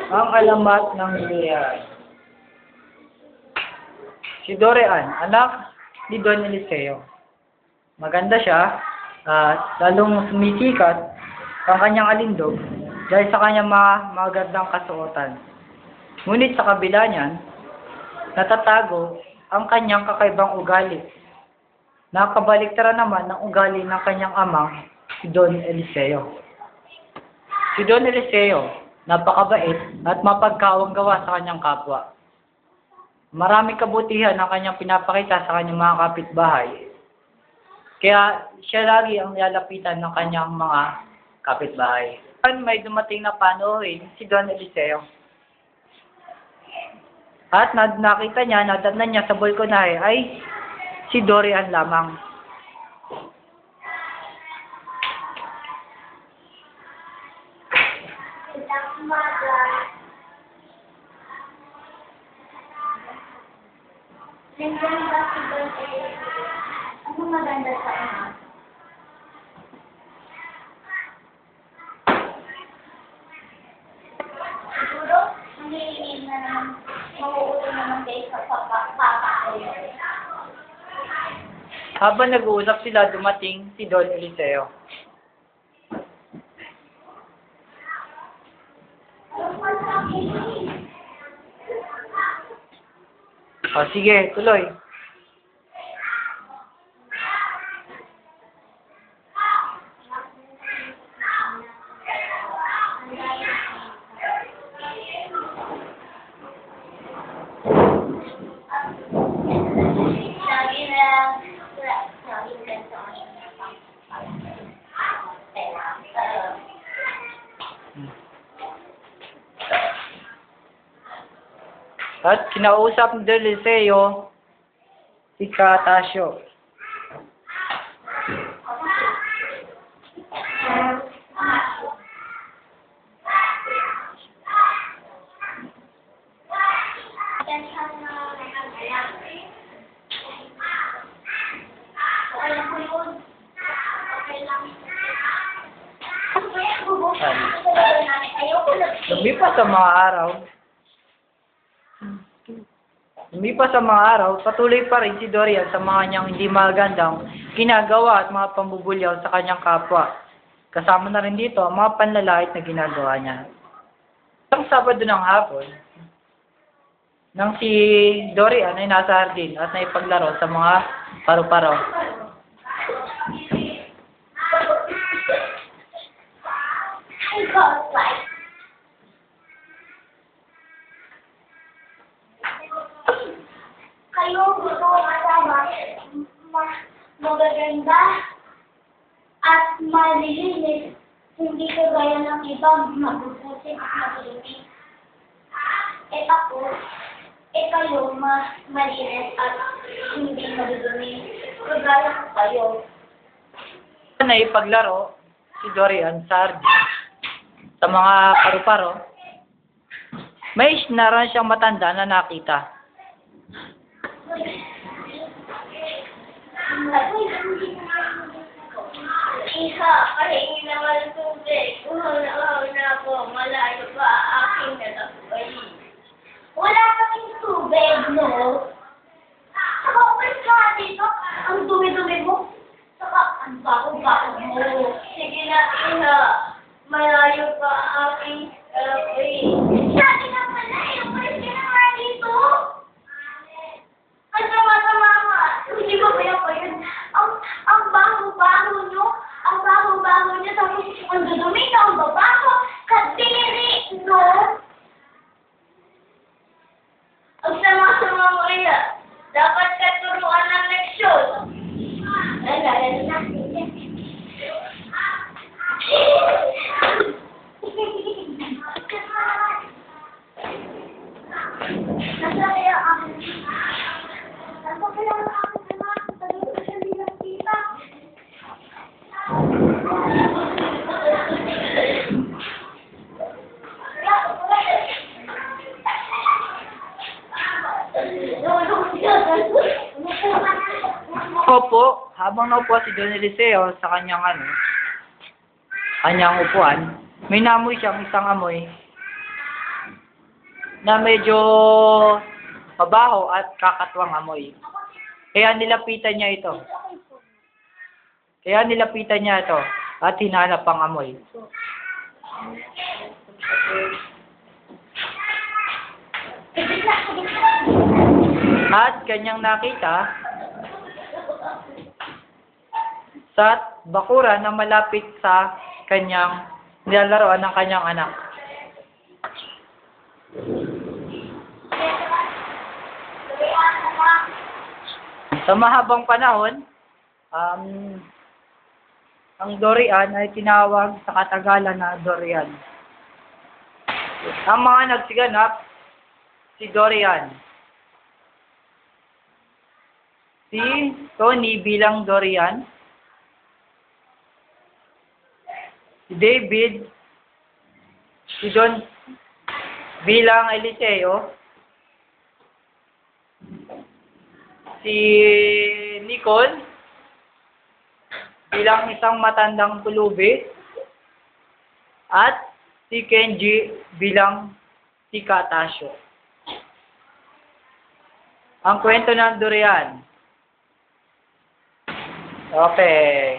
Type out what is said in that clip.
Ang alamat ng Dorian. Si Dorian, anak ni Don Eliseo. Maganda siya at lalong sumisikat ang kanyang alindog dahil sa kanyang mga magandang kasuotan. Ngunit sa kabila niyan, natatago ang kanyang kakaibang ugali. Nakabaliktara naman ng ugali ng kanyang amang, si Don Eliseo. Si Don Eliseo, napakabait at mapagkawang gawa sa kanyang kapwa. Maraming kabutihan ang kanyang pinapakita sa kanyang mga kapitbahay. Kaya siya lagi ang nilalapitan ng kanyang mga kapitbahay. May dumating na panoorin si Don Eliseo. At nakita niya, nadatnan niya sa balkonahe ay si Dorian lamang. Nandiyan ba si Don Eliseo? Ano maganda sa ama? Siguro, nangihingi na naman, mauuto naman kayo sa papa ko. Habang nag-uusap sila, dumating si Don Eliseo. O sige, tuloy. At kinausap ni Don Eliseo si Katasyo. Lumipas sa mga araw, patuloy pa rin si Dorian sa mga niyang hindi magandang ginagawa at mga pambubulyaw sa kanyang kapwa. Kasama na rin dito ang mga panlalait na ginagawa niya. Isang Sabado ng hapon, nang si Dorian ay nasa hardin at naipaglaro sa mga paru-paro. Kayo gusto kasama magaganda at malilinis, hindi kagaya ng ibang mabubusin at madumi. Kayo malinis at hindi madudumi, kagaya ko kayo. Naipaglaro si Dorian sa hardin sa mga paru-paro. May naroon siyang matanda na nakita. Iha, pahingi naman ng tubig. Uhaw na ako. Malayo pa aking natapay. Wala kaming tubig, no? Saka umalis ka dito. Ang dumi-dumi mo. Saka ang bago-bago mo. Sige na, Iha. Malayo pa aking natapay. Sabi na pala, umalis ka na dito. Ang sama-sama ka. Hindi ba ba yun? Ang baho-baho nyo. Ang baho-baho nyo. Tapos ang dudumi na ang babaho. Kadiri, no? Ang sama-sama mo ina. Dapat ka turuan ng leksyon. Ay, na. Nasaya ang... Opo, habang naupo si Don Eliseo sa kanyang upuan, may namoy siyang isang amoy na medyo mabaho at kakatwang amoy. Kaya nilapitan niya ito. At hinanap ang amoy. At kanyang nakita sa bakuran na malapit sa kanyang nilalaroan ng kanyang anak. Sa mahabang panahon, ang durian ay tinawag sa katagalan na durian. Ang mga nagsiganap, si Dorian. Si Tony bilang Dorian. Si David. Si John bilang Eliseo. Si Nicole bilang isang matandang pulubi. At si Kenji bilang si Katasyo. Ang kwento ng durian. Okay.